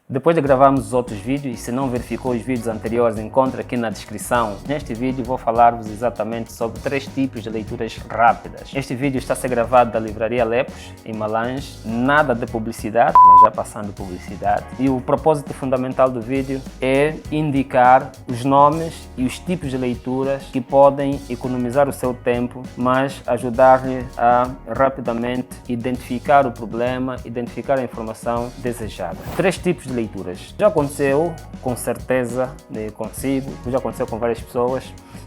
Depois de gravarmos os outros vídeos, e se não verificou os vídeos anteriores, encontra aqui na descrição. Neste vídeo vou falar-vos exatamente sobre 3 tipos de leituras rápidas. Este vídeo está a ser gravado da Livraria Lepos, em Malange, nada de publicidade, mas já passando publicidade. E o propósito fundamental do vídeo é indicar os nomes e os tipos de leituras que podem economizar o seu tempo, mas ajudar-lhe a rapidamente identificar o problema, identificar a informação desejada. 3 tipos de leituras. Já aconteceu, com certeza, consigo, já aconteceu com várias pessoas,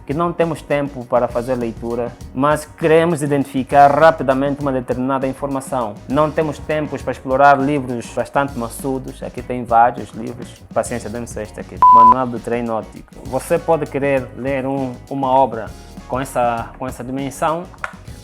que não temos tempo para fazer leitura, mas queremos identificar rapidamente uma determinada informação. Não temos tempo para explorar livros bastante maçudos. Aqui tem vários livros. Paciência, dê-me só este aqui. Manual do Treino Óptico. Você pode querer ler uma obra com essa dimensão,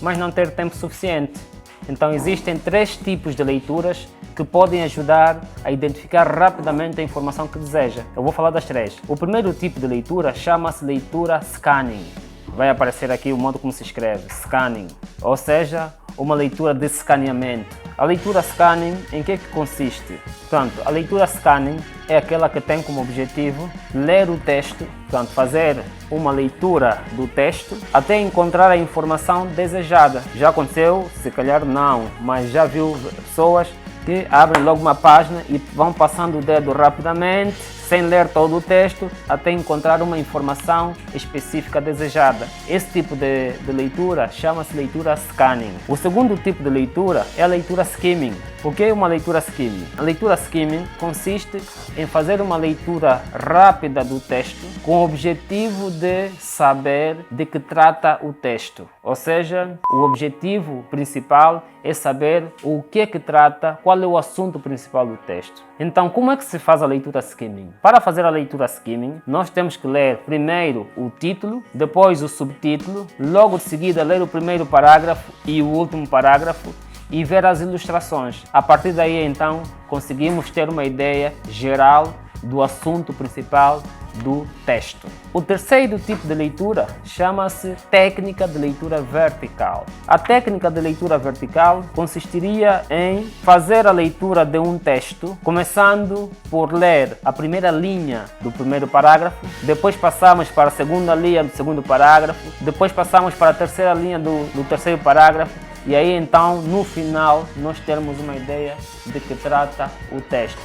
mas não ter tempo suficiente. Então existem 3 tipos de leituras que podem ajudar a identificar rapidamente a informação que deseja. Eu vou falar das 3. O primeiro tipo de leitura chama-se leitura scanning. Vai aparecer aqui o modo como se escreve, scanning, ou seja, uma leitura de escaneamento. A leitura scanning, em que consiste? Portanto, a leitura scanning é aquela que tem como objetivo ler o texto, portanto, fazer uma leitura do texto até encontrar a informação desejada. Já aconteceu? Se calhar não, mas já viu pessoas que abrem logo uma página e vão passando o dedo rapidamente, sem ler todo o texto, até encontrar uma informação específica desejada. Esse tipo de leitura chama-se leitura scanning. O segundo tipo de leitura é a leitura skimming. O que é uma leitura skimming? A leitura skimming consiste em fazer uma leitura rápida do texto com o objetivo de saber de que trata o texto. Ou seja, o objetivo principal é saber o que é que trata, qual é o assunto principal do texto. Então, como é que se faz a leitura skimming? Para fazer a leitura skimming, nós temos que ler primeiro o título, depois o subtítulo, logo de seguida ler o primeiro parágrafo e o último parágrafo e ver as ilustrações. A partir daí, então, conseguimos ter uma ideia geral do assunto principal do texto. O terceiro tipo de leitura chama-se técnica de leitura vertical. A técnica de leitura vertical consistiria em fazer a leitura de um texto, começando por ler a primeira linha do primeiro parágrafo, depois passamos para a segunda linha do segundo parágrafo, depois passamos para a terceira linha do terceiro parágrafo, e aí então, no final, nós termos uma ideia de que trata o texto.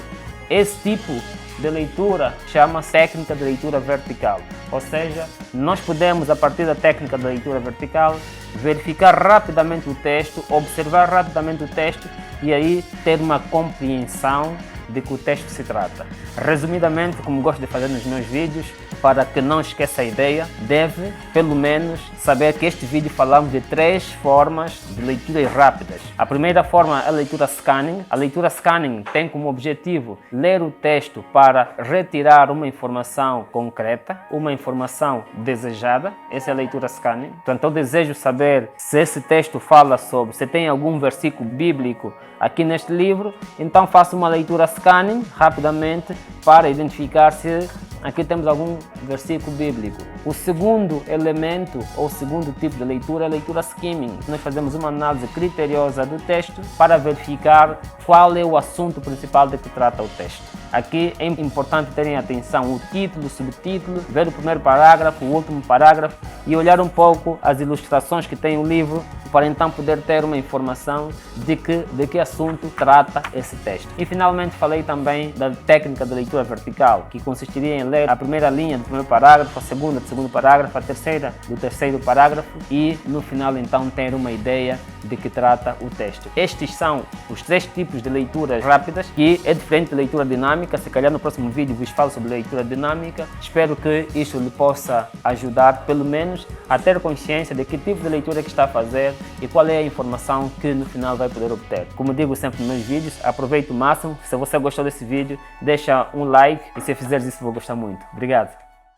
Esse tipo de leitura chama-se técnica de leitura vertical, ou seja, nós podemos, a partir da técnica de leitura vertical, verificar rapidamente o texto, observar rapidamente o texto e aí ter uma compreensão de que o texto se trata. Resumidamente, como gosto de fazer nos meus vídeos, para que não esqueça a ideia, deve pelo menos saber que este vídeo falamos de 3 formas de leituras rápidas. A primeira forma é a leitura scanning. A leitura scanning tem como objetivo ler o texto para retirar uma informação concreta, uma informação desejada. Essa é a leitura scanning. Portanto, eu desejo saber se esse texto fala sobre, se tem algum versículo bíblico aqui neste livro, então faço uma leitura scanning rapidamente para identificar se aqui temos algum versículo bíblico. O segundo elemento ou segundo tipo de leitura é a leitura skimming. Nós fazemos uma análise criteriosa do texto para verificar qual é o assunto principal de que trata o texto. Aqui é importante terem atenção o título, o subtítulo, ver o primeiro parágrafo, o último parágrafo e olhar um pouco as ilustrações que tem o livro para então poder ter uma informação de que assunto trata esse texto. E finalmente falei também da técnica de leitura vertical, que consistiria em ler a primeira linha do primeiro parágrafo, a segunda do segundo parágrafo, a terceira do terceiro parágrafo e no final então ter uma ideia de que trata o texto. Estes são os 3 tipos de leituras rápidas, que é diferente de leitura dinâmica. Se calhar no próximo vídeo vos falo sobre leitura dinâmica. Espero que isto lhe possa ajudar pelo menos a ter consciência de que tipo de leitura que está a fazer e qual é a informação que no final vai poder obter. Como digo sempre nos meus vídeos, aproveite o máximo. Se você gostou desse vídeo, deixa um like e se fizeres isso vou gostar muito. Obrigado!